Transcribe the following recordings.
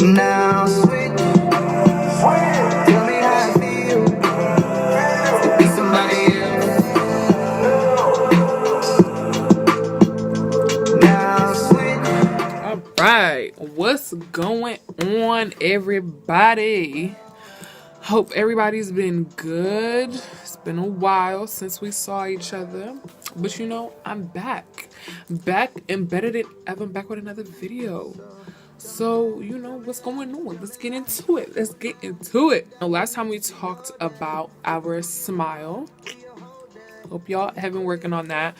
Now switch. Tell me how I feel to be somebody else. Now switch. All right, what's going on, everybody? Hope everybody's been good. It's been a while since we saw each other, but you know, I'm back and better than ever. I'm back with another video. So, you know, what's going on? Let's get into it. The last time we talked about our smile. Hope y'all have been working on that.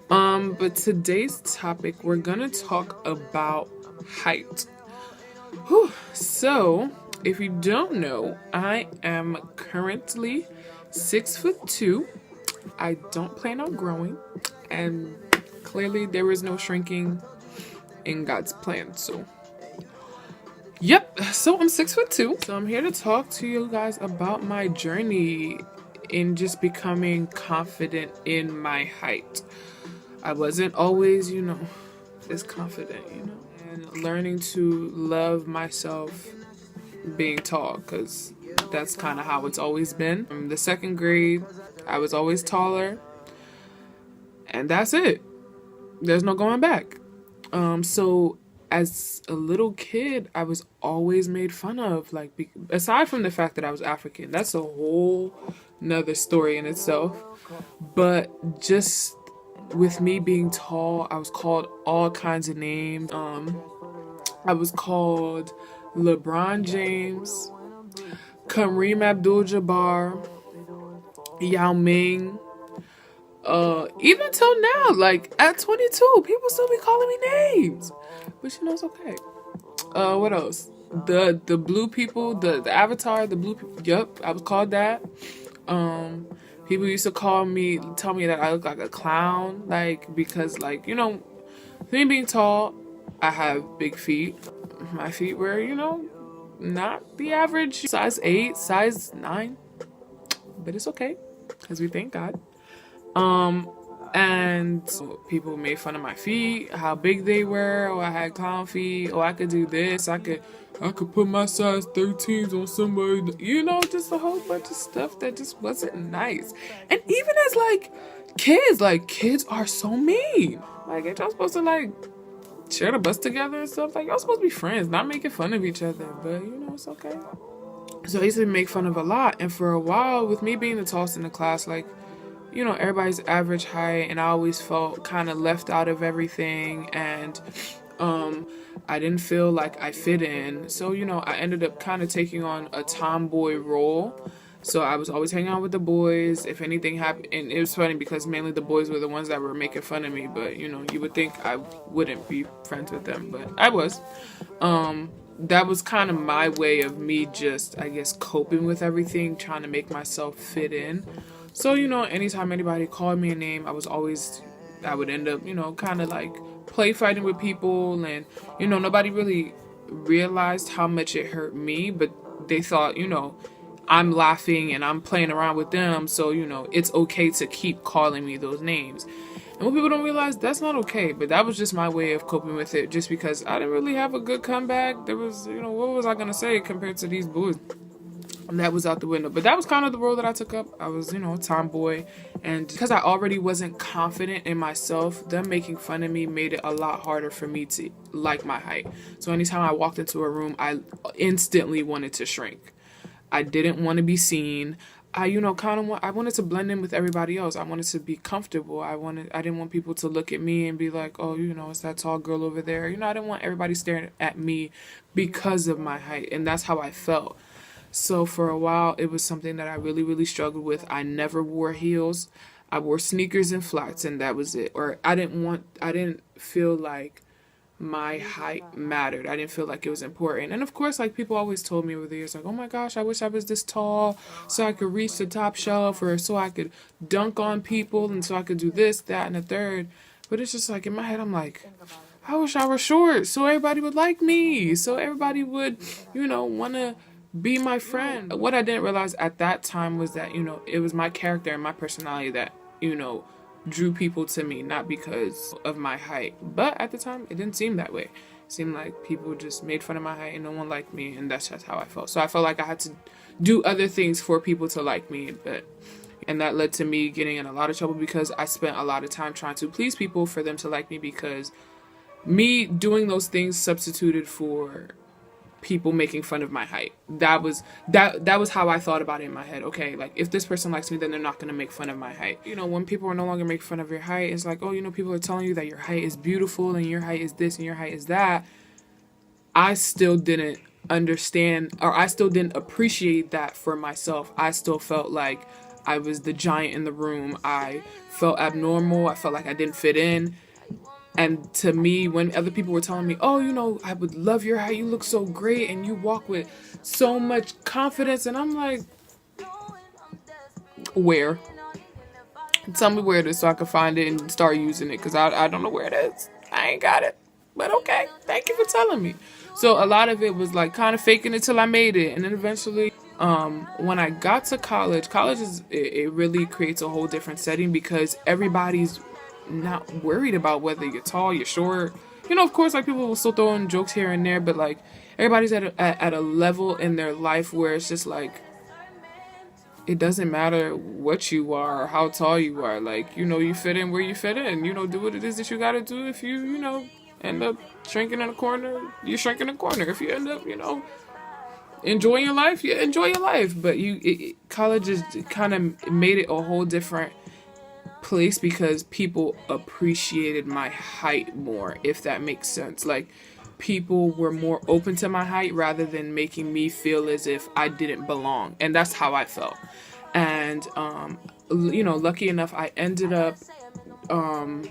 But today's topic, we're gonna talk about height. Whew. So, if you don't know, I am currently 6'2". I don't plan on growing, and clearly there is no shrinking in God's plan. So, yep. So I'm 6'2". So I'm here to talk to you guys about my journey in just becoming confident in my height. I wasn't always, this confident, and learning to love myself being tall, because that's kind of how it's always been. From the second grade, I was always taller, and that's it. There's no going back. So as a little kid, I was always made fun of, aside from the fact that I was African. That's a whole nother story in itself. But just with me being tall, I was called all kinds of names. I was called LeBron James, Kareem Abdul-Jabbar, Yao Ming. Even till now, like at 22, people still be calling me names. But it's okay. What else? The blue people, the avatar, the blue people. Yep, I was called that. People used to tell me that I look like a clown, because me being tall, I have big feet. My feet were, not the average size 8, size 9, but it's okay, because we thank God. And people made fun of my feet, how big they were, or I had clown feet, or I could do this, I could put my size 13s on somebody, just a whole bunch of stuff that just wasn't nice. And even as kids are so mean. Ain't y'all supposed to share the bus together and stuff? Y'all supposed to be friends, not making fun of each other, but it's okay. So I used to make fun of a lot, and for a while, with me being the tallest in the class, everybody's average height, and I always felt kind of left out of everything, and I didn't feel like I fit in. So, I ended up kind of taking on a tomboy role. So I was always hanging out with the boys. If anything happened, and it was funny because mainly the boys were the ones that were making fun of me, but you would think I wouldn't be friends with them, but I was. That was kind of my way of me just, I guess, coping with everything, trying to make myself fit in. So, anytime anybody called me a name, I would end up, kind of play fighting with people, and, nobody really realized how much it hurt me, but they thought, I'm laughing and I'm playing around with them, so, it's okay to keep calling me those names. And what people don't realize, that's not okay, but that was just my way of coping with it, just because I didn't really have a good comeback. There was, what was I going to say compared to these boys? And that was out the window. But that was kind of the role that I took up. I was, a tomboy. And because I already wasn't confident in myself, them making fun of me made it a lot harder for me to like my height. So anytime I walked into a room, I instantly wanted to shrink. I didn't want to be seen. I wanted to blend in with everybody else. I wanted to be comfortable. I didn't want people to look at me and be like, oh, it's that tall girl over there. I didn't want everybody staring at me because of my height. And that's how I felt. So for a while, it was something that I really, really struggled with. I never wore heels. I wore sneakers and flats, and that was it. Or I didn't feel like my height mattered. I didn't feel like it was important. And of course, people always told me over the years, oh my gosh, I wish I was this tall so I could reach the top shelf, or so I could dunk on people, and so I could do this, that, and the third. But it's just in my head, I'm like, I wish I were short so everybody would like me, so everybody would, want to be my friend. What I didn't realize at that time was that, it was my character and my personality that, drew people to me, not because of my height. But at the time, it didn't seem that way. It seemed like people just made fun of my height and no one liked me, and that's just how I felt. So I felt like I had to do other things for people to like me, and that led to me getting in a lot of trouble because I spent a lot of time trying to please people for them to like me, because me doing those things substituted for people making fun of my height. That was how I thought about it in my head. Okay, like if this person likes me, then they're not going to make fun of my height. You know, when people are no longer making fun of your height, it's like, oh, you know, people are telling you that your height is beautiful and your height is this and your height is that. I still didn't understand, or I still didn't appreciate that for myself. I still felt like I was the giant in the room. I felt abnormal. I felt like I didn't fit in. And to me, when other people were telling me, oh, you know, I would love your height, you look so great, and you walk with so much confidence, and I'm like, where? Tell me where it is so I can find it and start using it, because I don't know where it is. I ain't got it. But okay, thank you for telling me. So a lot of it was like kind of faking it till I made it. And then eventually, when I got to college it really creates a whole different setting, because everybody's not worried about whether you're tall, you're short. You know, of course, like people will still throw in jokes here and there, but like everybody's at a level in their life where it's just like, it doesn't matter what you are or how tall you are. Like, you know, you fit in where you fit in. You know, do what it is that you got to do. If you know, end up shrinking in a corner, you shrink in a corner. If you end up, you know, enjoying your life, you enjoy your life. But college is kind of made it a whole different place, because people appreciated my height more, if that makes sense. Like, people were more open to my height rather than making me feel as if I didn't belong. And that's how I felt. And, you know, lucky enough, I ended up doing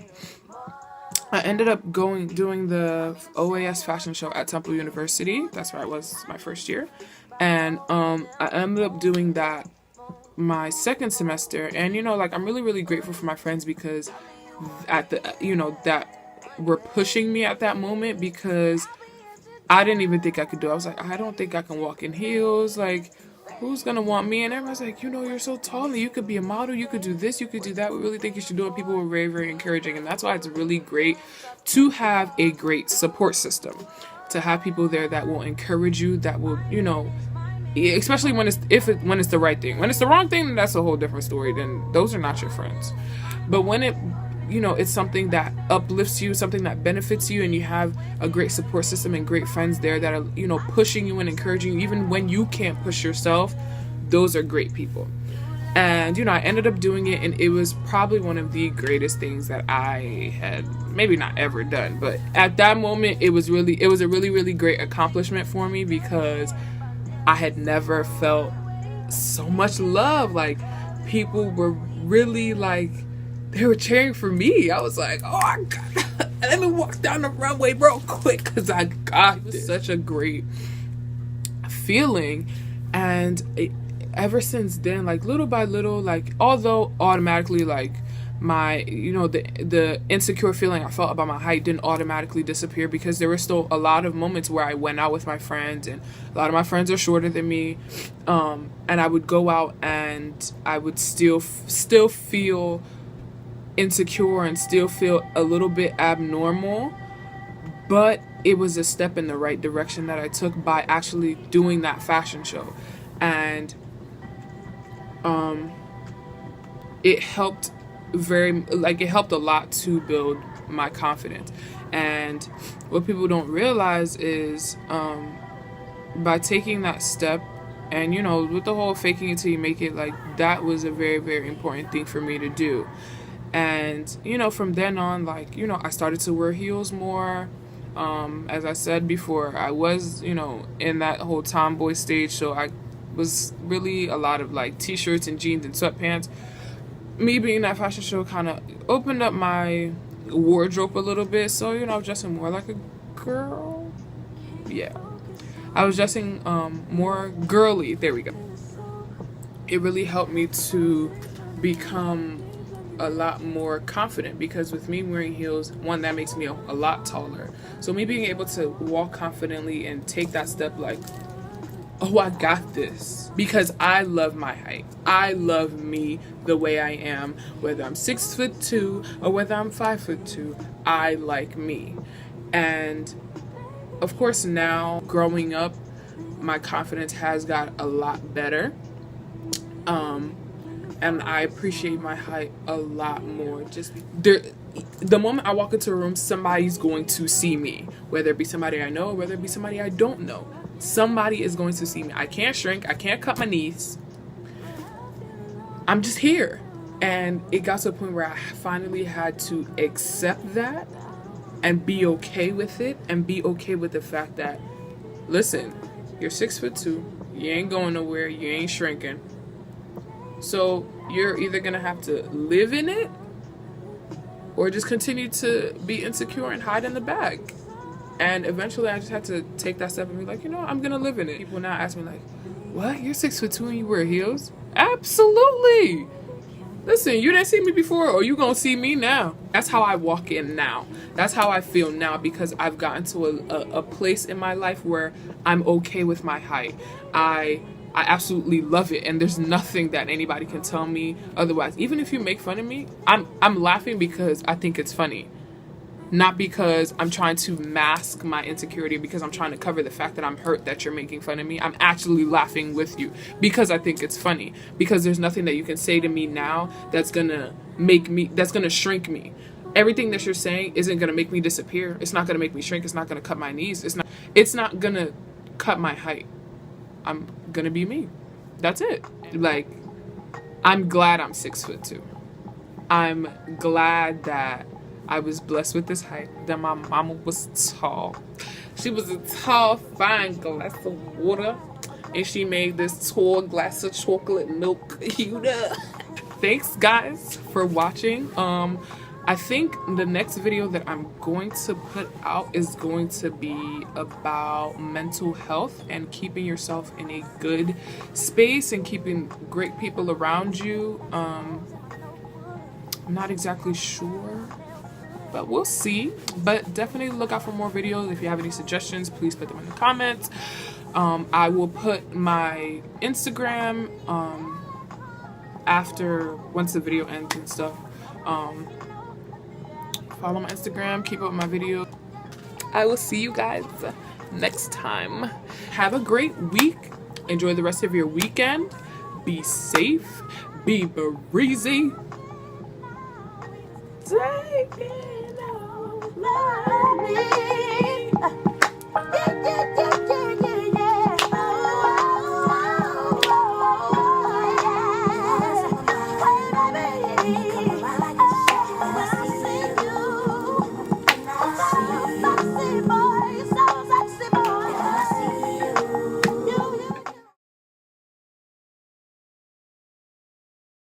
the OAS fashion show at Temple University. That's where I was my first year. And I ended up doing that my second semester. And, you know, like, I'm really, really grateful for my friends, because that were pushing me at that moment, because I didn't even think I could do it. I was like, I don't think I can walk in heels. Like, who's gonna want me? And everyone's like, you know, you're so tall and you could be a model, you could do this, you could do that. We really think you should do it. People were very, very encouraging. And that's why it's really great to have a great support system, to have people there that will encourage you, that will, you know, especially when it's the right thing. When it's the wrong thing, then that's a whole different story. Then those are not your friends. But when it's something that uplifts you, something that benefits you, and you have a great support system and great friends there that are, you know, pushing you and encouraging you even when you can't push yourself, those are great people. And, you know, I ended up doing it, and it was probably one of the greatest things that I had maybe not ever done. But at that moment, it was a really, really great accomplishment for me, because I had never felt so much love. Like, people were really like, they were cheering for me. I was like, oh, I got let me walk down the runway real quick, because I got this. It was such a great feeling. And ever since then, like, little by little, like, although automatically, like, my, you know, the insecure feeling I felt about my height didn't automatically disappear, because there were still a lot of moments where I went out with my friends, and a lot of my friends are shorter than me, and I would go out and I would still feel insecure and still feel a little bit abnormal. But it was a step in the right direction that I took by actually doing that fashion show. And it helped it helped a lot to build my confidence. And what people don't realize is, by taking that step, and, you know, with the whole faking it till you make it, like, that was a very, very important thing for me to do. And, you know, from then on, like, you know, I started to wear heels more. As I said before, I was, you know, in that whole tomboy stage, so I was really a lot of, like, t-shirts and jeans and sweatpants. Me being in that fashion show kind of opened up my wardrobe a little bit, so, you know, I was dressing more like a girl. Yeah. I was dressing more girly. There we go. It really helped me to become a lot more confident, because with me wearing heels, one, that makes me a lot taller. So me being able to walk confidently and take that step, like, oh, I got this, because I love my height. I love me the way I am, whether I'm 6'2" or whether I'm 5'2". I like me. And of course, now growing up, my confidence has got a lot better. And I appreciate my height a lot more. Just the moment I walk into a room, somebody's going to see me, whether it be somebody I know or whether it be somebody I don't know. Somebody is going to see me. I can't shrink. I can't cut my knees. I'm just here. And it got to a point where I finally had to accept that and be okay with it, and be okay with the fact that, listen, you're 6'2", you ain't going nowhere, you ain't shrinking. So you're either gonna have to live in it or just continue to be insecure and hide in the back. And eventually I just had to take that step and be like, you know, I'm gonna live in it. People now ask me like, what? You're 6'2" and you wear heels? Absolutely. Listen, you didn't see me before, or you gonna see me now. That's how I walk in now. That's how I feel now, because I've gotten to a place in my life where I'm okay with my height. I absolutely love it, and there's nothing that anybody can tell me otherwise. Even if you make fun of me, I'm laughing because I think it's funny. Not because I'm trying to mask my insecurity, because I'm trying to cover the fact that I'm hurt that you're making fun of me. I'm actually laughing with you because I think it's funny. Because there's nothing that you can say to me now that's gonna shrink me. Everything that you're saying isn't gonna make me disappear. It's not gonna make me shrink. It's not gonna cut my knees. It's not gonna cut my height. I'm gonna be me. That's it. Like, I'm glad I'm 6'2". I'm glad that I was blessed with this height, that my mama was tall. She was a tall, fine glass of water, and she made this tall glass of chocolate milk. You know. Thanks, guys, for watching. I think the next video that I'm going to put out is going to be about mental health and keeping yourself in a good space and keeping great people around you. I'm not exactly sure, but we'll see. But definitely look out for more videos. If you have any suggestions, please put them in the comments. I will put my Instagram once the video ends and stuff. Follow my Instagram, keep up with my videos. I will see you guys next time. Have a great week. Enjoy the rest of your weekend. Be safe. Be breezy. Take it.